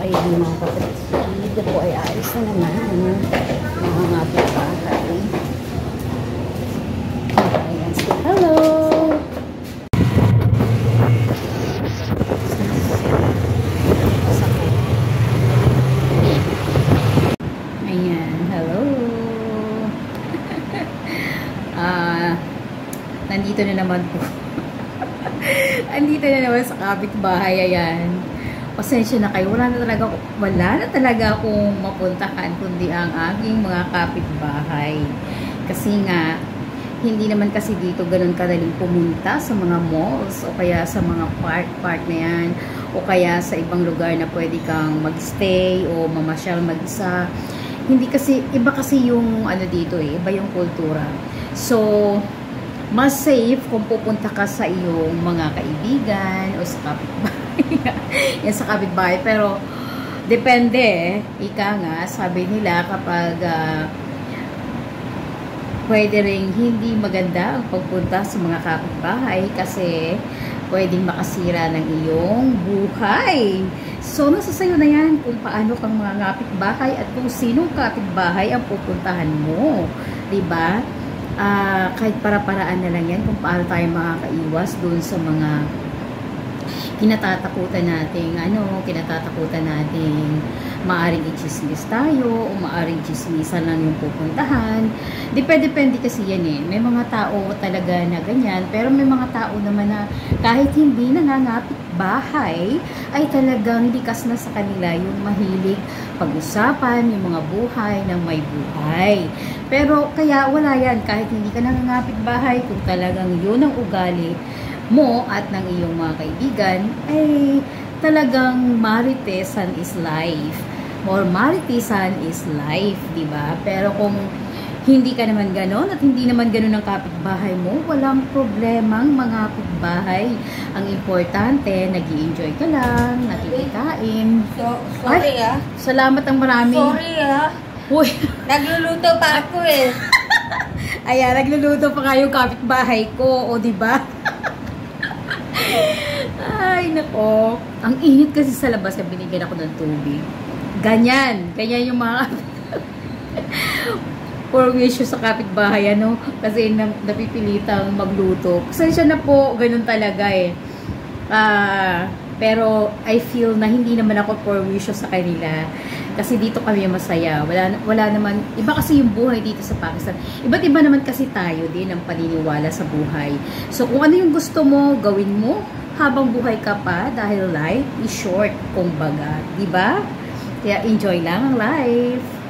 ayun mga kapatid. Dito po ay ayos na naman. Mga nga po bahay. Ayan, say hello! Ayan, hello! Nandito na naman po. Andito na naman sa kapitbahay. Ayan. Pasensya na kayo. Wala na talaga akong mapuntahan kundi ang aking mga kapitbahay. Kasi nga, hindi naman kasi dito ganun kadaling pumunta sa mga malls o kaya sa mga park na yan o kaya sa ibang lugar na pwede kang magstay o mamasyal mag-isa. Hindi kasi, iba kasi yung ano dito iba yung kultura. So, mas safe kung pupunta ka sa iyong mga kaibigan o sa kapitbahay. Yan sa kapitbahay. Pero, depende. Ika nga, sabi nila kapag pwede rin hindi maganda ang pagpunta sa mga kapitbahay kasi pwedeng makasira ng iyong buhay. So, nasa sayo na yan kung paano kang mga kapitbahay at kung sinong kapitbahay ang pupuntahan mo. Diba? Kahit para-paraan na lang yan kung paano tayo makakaiwas doon sa mga kinatatakutan nating maaring i-chismis tayo o maaring chismisan lang yung pupuntahan. Depende kasi yan May mga tao talaga na ganyan, pero may mga tao naman na kahit hindi nangangapit bahay, ay talagang likas na sa kanila yung mahilig pag-usapan yung mga buhay ng may buhay. Pero kaya wala yan kahit hindi ka nangangapit bahay, kung talagang yun ang ugali mo at ng iyong mga kaibigan, ay talagang maritesan is life. More maritesan is life, diba? Pero kung hindi ka naman ganon at hindi naman ganon ang kapitbahay mo, walang problemang mga kapitbahay. Ang importante, nag-i-enjoy ka lang, nakikikain. Sorry salamat ang marami. Sorry Uy. Nagluluto pa ako Ayan, nagluluto pa kayo kapitbahay ko, o diba? Ay, nako. Ang init kasi sa labas, binigyan ako ng tubig. Ganyan yung mga for issue sa kapitbahay, kasi napipilitang magluto. Pasensya na po, ganun talaga pero I feel na hindi naman ako for issue sa kanila. Kasi dito kami masaya. Wala naman, iba kasi yung buhay dito sa Pakistan. Iba't iba naman kasi tayo din ang paniniwala sa buhay. So kung ano yung gusto mo, gawin mo habang buhay ka pa dahil life is short, kumbaga. Diba? Kaya enjoy lang ang life.